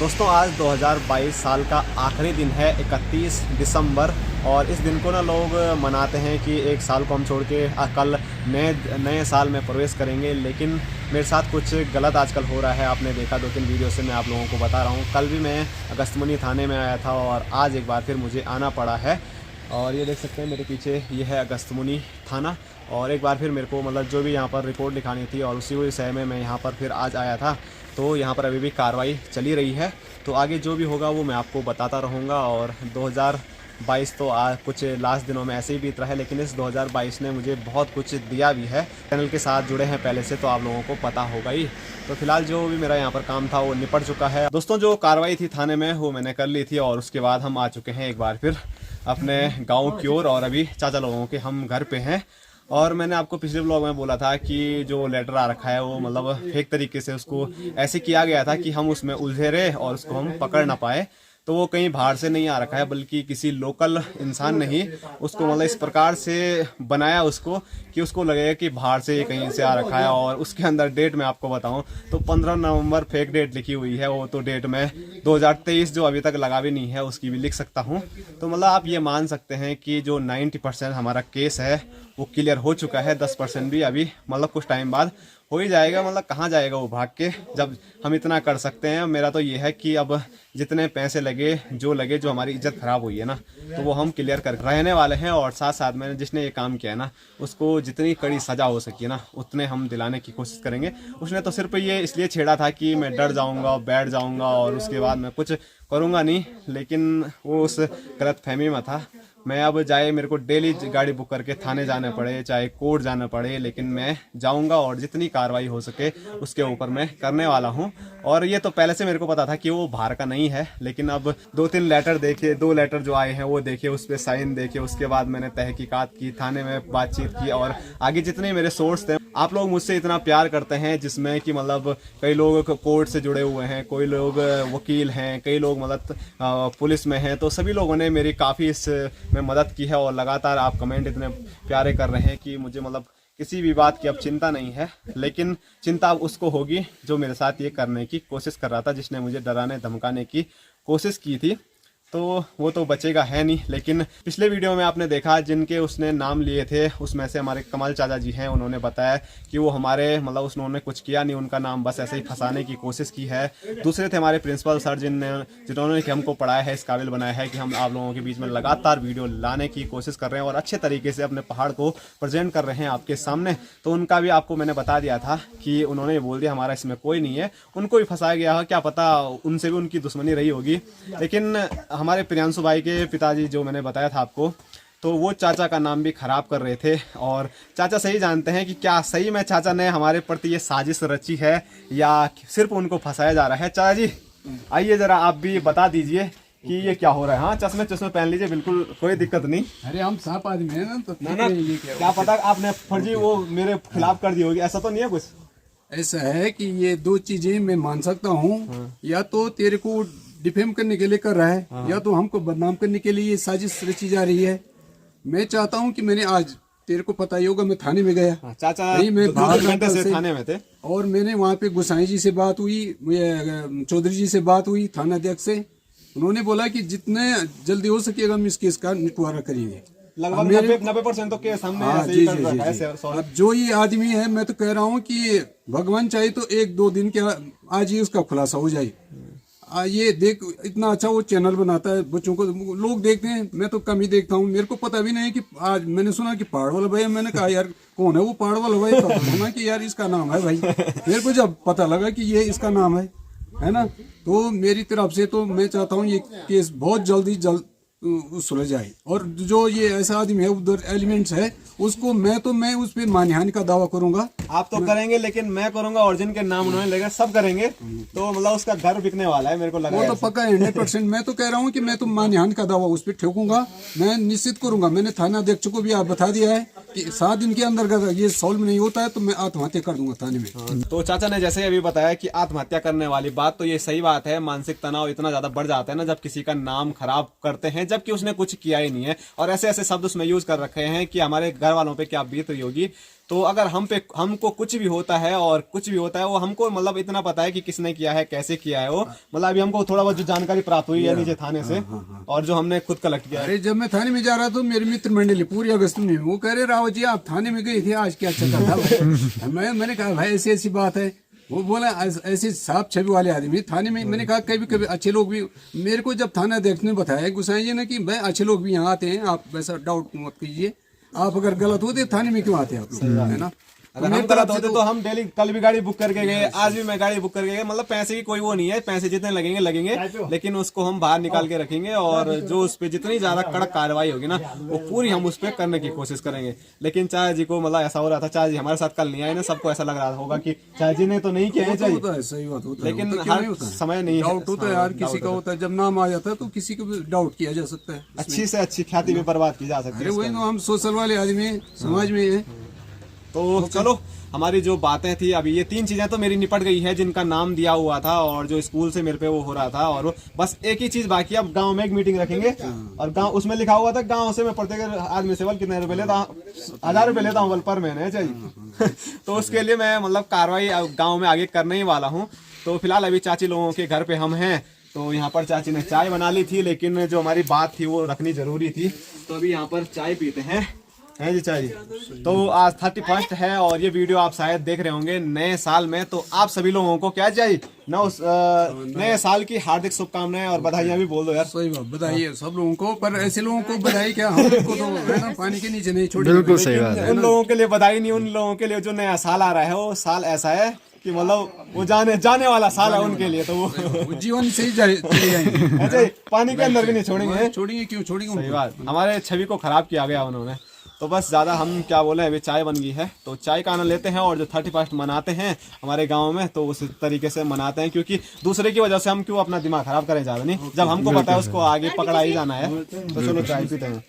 दोस्तों आज 2022 साल का आखिरी दिन है 31 दिसंबर और इस दिन को ना लोग मनाते हैं कि एक साल को हम छोड़ के कल नए साल में प्रवेश करेंगे। लेकिन मेरे साथ कुछ गलत आजकल हो रहा है। आपने देखा 2-3 वीडियो से मैं आप लोगों को बता रहा हूँ। कल भी मैं अगस्तमुनि थाने में आया था और आज एक बार फिर मुझे आना पड़ा है। और ये देख सकते हैं मेरे पीछे ये है अगस्तमुनि थाना। और एक बार फिर मेरे को मतलब जो भी यहाँ पर रिपोर्ट लिखानी थी और उसी विषय में मैं यहाँ पर फिर आज आया था। तो यहाँ पर अभी भी कार्रवाई चली रही है। तो आगे जो भी होगा वो मैं आपको बताता रहूँगा। और 2022 तो कुछ लास्ट दिनों में ऐसे ही बीत रहा है, लेकिन इस 2022 ने मुझे बहुत कुछ दिया भी है। चैनल के साथ जुड़े हैं पहले से तो आप लोगों को पता होगा ही। तो फिलहाल जो भी मेरा यहाँ पर काम था वो निपट चुका है। दोस्तों जो कार्रवाई थी थाने में वो मैंने कर ली थी और उसके बाद हम आ चुके हैं एक बार फिर अपने गाँव की ओर। और अभी चाचा लोगों के हम घर पे हैं। और मैंने आपको पिछले ब्लॉग में बोला था कि जो लेटर आ रखा है वो मतलब फेक तरीके से उसको ऐसे किया गया था कि हम उसमें उलझे रहे और उसको हम पकड़ ना पाए। तो वो कहीं बाहर से नहीं आ रखा है, बल्कि किसी लोकल इंसान ने ही उसको मतलब इस प्रकार से बनाया उसको कि उसको लगेगा कि बाहर से ये कहीं से आ रखा है। और उसके अंदर डेट मैं आपको बताऊं तो 15 नवंबर फेक डेट लिखी हुई है। वो तो डेट में 2023 जो अभी तक लगा भी नहीं है उसकी भी लिख सकता हूं। तो मतलब आप ये मान सकते हैं कि जो 90% हमारा केस है वो क्लियर हो चुका है। 10% भी अभी मतलब कुछ टाइम बाद हो ही जाएगा। मतलब कहाँ जाएगा वो भाग के, जब हम इतना कर सकते हैं। मेरा तो ये है कि अब जितने पैसे लगे जो हमारी इज्जत खराब हुई है ना, तो वो हम क्लियर कर रहने वाले हैं। और साथ साथ मैंने जिसने ये काम किया है ना, उसको जितनी कड़ी सजा हो सकी ना उतने हम दिलाने की कोशिश करेंगे। उसने तो सिर्फ ये इसलिए छेड़ा था कि मैं डर जाऊंगा, बैठ जाऊंगा और उसके बाद मैं कुछ करूंगा नहीं, लेकिन वो उस गलत फहमी में था। मैं अब जाए मेरे को डेली गाड़ी बुक करके थाने जाना पड़े, चाहे कोर्ट जाना पड़े, लेकिन मैं जाऊंगा और जितनी कार्रवाई हो सके उसके ऊपर मैं करने वाला हूं। और ये तो पहले से मेरे को पता था कि वो बाहर का नहीं है, लेकिन अब 2-3 लेटर देखे, 2 लेटर जो आए हैं वो देखे, उस पर साइन देखे, उसके बाद मैंने तहकीकात की, थाने में बातचीत की। और आगे जितने मेरे सोर्स थे, आप लोग मुझसे इतना प्यार करते हैं जिसमें कि मतलब कई लोग कोर्ट से जुड़े हुए हैं, कोई लोग वकील हैं, कई लोग मतलब पुलिस में हैं। तो सभी लोगों ने मेरी काफ़ी इस में मदद की है। और लगातार आप कमेंट इतने प्यारे कर रहे हैं कि मुझे मतलब किसी भी बात की अब चिंता नहीं है। लेकिन चिंता अब उसको होगी जो मेरे साथ ये करने की कोशिश कर रहा था, जिसने मुझे डराने धमकाने की कोशिश की थी। तो वो तो बचेगा है नहीं। लेकिन पिछले वीडियो में आपने देखा जिनके उसने नाम लिए थे उसमें से हमारे कमल चाचा जी हैं। उन्होंने बताया कि वो हमारे मतलब उन्होंने कुछ किया नहीं, उनका नाम बस ऐसे ही फंसाने की कोशिश की है। दूसरे थे हमारे प्रिंसिपल सर जिन्होंने कि हमको पढ़ाया है, इस काबिल बनाया है कि हम आप लोगों के बीच में लगातार वीडियो लाने की कोशिश कर रहे हैं और अच्छे तरीके से अपने पहाड़ को प्रेजेंट कर रहे हैं आपके सामने। तो उनका भी आपको मैंने बता दिया था कि उन्होंने बोल दिया हमारा इसमें कोई नहीं है, उनको भी फंसाया गया है। क्या पता उनसे भी उनकी दुश्मनी रही होगी। लेकिन हमारे प्रियांशु भाई के पिताजी जो मैंने बताया था आपको, तो वो चाचा का नाम भी खराब कर रहे थे। और चाचा सही जानते हैं कि क्या सही में चाचा ने हमारे प्रति ये साजिश रची है या सिर्फ उनको फंसाया जा रहा है। चाचा जी आइए जरा आप भी बता दीजिए कि ये क्या हो रहा है। हाँ चश्मे पहन लीजिए, बिल्कुल कोई दिक्कत नहीं। अरे हम साफ आदमी हैं ना, तो ना क्या पता आपने फर्जी वो मेरे खिलाफ कर दी होगी, ऐसा तो नहीं है कुछ? ऐसा है कि ये 2 चीजें मैं मान सकता हूँ। या तो तेरे को डिफेम करने के लिए कर रहा है, या तो हमको बदनाम करने के लिए ये साजिश रची जा रही है। मैं चाहता हूँ कि मैंने आज तेरे को पता ही होगा मैं थाने में गया। चाचा नहीं, मैं 2 घंटे से थाने में थे और मैंने वहाँ पे गोसाई जी से बात हुई, चौधरी जी से बात हुई, थाना अध्यक्ष से। उन्होंने बोला कि जितने जल्दी हो सकेगा हम इस केस का निपटारा करेंगे। लगभग 90% तो केस हमने ऐसे ही कर रखा है। अब जो ये आदमी है, मैं तो कह रहा हूँ कि भगवान चाहे तो 1-2 दिन के आज ही उसका खुलासा हो जाए। ये देख इतना अच्छा वो चैनल बनाता है, बच्चों को लोग देखते हैं, मैं तो कम ही देखता हूँ। मेरे को पता भी नहीं कि आज मैंने सुना कि पहाड़ वाला भाई, मैंने कहा यार कौन है वो पहाड़ वाला भाई, तो सुना कि यार इसका नाम है भाई। मेरे को जब पता लगा कि ये इसका नाम है ना, तो मेरी तरफ से तो मैं चाहता हूँ ये केस बहुत जल्द सुलझ जाए। और जो ये ऐसा आदमी है, उधर एलिमेंट्स है, उसको मैं उस पर मानहानि का दावा करूंगा। आप तो करेंगे, लेकिन मैं करूंगा और जिनके नाम उन्होंने लेगा सब करेंगे। तो मतलब उसका घर बिकने वाला है, मेरे को लगा वो तो पक्का है 100%। मैं तो कह रहा हूँ कि मैं तो मानहानि का दावा उस पर ठोकूंगा, मैं निश्चित करूंगा। मैंने थाना अध्यक्ष को भी आप बता दिया है कि 7 दिन के अंदर ये सॉल्व नहीं होता है तो मैं आत्महत्या कर दूंगा थाने में। तो चाचा ने जैसे अभी बताया कि आत्महत्या करने वाली बात, तो ये सही बात है। मानसिक तनाव इतना ज्यादा बढ़ जाता है ना जब किसी का नाम खराब करते हैं, जबकि उसने कुछ किया ही नहीं है। और ऐसे ऐसे शब्द उसमें यूज कर रखे हैं कि हमारे घर वालों पे क्या बीत रही होगी। तो अगर हमको कुछ भी होता है और कुछ भी होता है वो हमको मतलब इतना पता है कि किसने किया है, कैसे किया है वो, मतलब अभी हमको थोड़ा बहुत जो जानकारी प्राप्त हुई है नीचे थाने से और जो हमने खुद कलेक्ट किया है। अरे जब मैं थाने में जा रहा था मेरे मित्र मंडली पूरी अगस्त में वो कह रहे रावत जी आप थाने में गए थे आज क्या चक्कर था। मैंने कहा भाई ऐसी ऐसी बात है। वो बोला ऐसे साफ छवि वाले आदमी थाने में। मैंने कहा कभी कभी अच्छे लोग भी, मेरे को जब थाना अध्यक्ष ने बताया गुसाई जी ने कि भाई अच्छे लोग भी यहाँ आते हैं, आप वैसा डाउट मत कीजिए, आप अगर गलत होते थाने में क्यों आते हैं आप लोग, है ना। अगर हम गलत होते तो हम डेली, कल भी गाड़ी बुक करके गए, आज भी मैं गाड़ी बुक करके गए, मतलब पैसे की कोई वो नहीं है, पैसे जितने लगेंगे लगेंगे, लेकिन उसको हम बाहर निकाल के रखेंगे और जो उस पे जितनी ज्यादा कड़क कार्रवाई होगी ना वो पूरी हम उस पे करने की कोशिश करेंगे। लेकिन चाचा जी को मतलब ऐसा हो रहा था, चाचा जी हमारे साथ कल नहीं आए ना, सबको ऐसा लग रहा होगा कि चाचा जी ने तो नहीं किया है, सही बात होता है, लेकिन हर समय नहीं डाउट होता है यार, किसी का होता है, जब नाम आ जाता है तो किसी को भी डाउट किया जा सकता है, अच्छी से अच्छी ख्याति भी बर्बाद की जा सकती है। वही तो हम सोशल वाले आदमी समाज में है। तो चलो हमारी जो बातें थी अभी ये 3 चीजें तो मेरी निपट गई है जिनका नाम दिया हुआ था और जो स्कूल से मेरे पे वो हो रहा था, और बस एक ही चीज बाकी है, अब गांव में एक मीटिंग रखेंगे और गांव उसमें लिखा हुआ था गांव से मैं प्रत्येक आदमी से बल कितने रुपए लेता हूँ, 1000 रुपए लेता हूँ बल पर महीने चाहिए। तो उसके लिए मैं मतलब कार्रवाई गाँव में आगे करने ही वाला हूँ। तो फिलहाल अभी चाची लोगों के घर पे हम हैं, तो यहाँ पर चाची ने चाय बना ली थी, लेकिन जो हमारी बात थी वो रखनी जरूरी थी, तो अभी यहाँ पर चाय पीते हैं जी चाय जी। तो आज 31 है और ये वीडियो आप शायद देख रहे होंगे नए साल में, तो आप सभी लोगों को क्या चाहिए नए साल की हार्दिक शुभकामनाएं और बधाइयां भी बोल दो यार। सही बात, बधाई है सब लोगों को, पर ऐसे लोगों को बधाई क्या, हमको तो है ना पानी के नीचे नहीं छोड़ी। बिल्कुल सही बात है। उन लोगों के लिए बधाई नहीं, उन लोगों के लिए जो नया साल आ रहा है वो साल ऐसा है कि मतलब वो जाने वाला साल है उनके लिए, तो वो जीवन से ही चले जाएंगे। अच्छा पानी के अंदर भी नहीं छोड़ेंगे, छोड़ेंगे क्यों छोड़ेंगे। सही बात, हमारे छवि को खराब किया गया उन्होंने। तो बस ज़्यादा हम क्या बोले, अभी चाय बन गई है तो चाय का आनंद लेते हैं और जो 31 मनाते हैं हमारे गांव में तो उस तरीके से मनाते हैं, क्योंकि दूसरे की वजह से हम क्यों अपना दिमाग खराब करें ज़्यादा नहीं, जब हमको पता है उसको आगे पकड़ा ही जाना है। तो चलो चाय पीते हैं।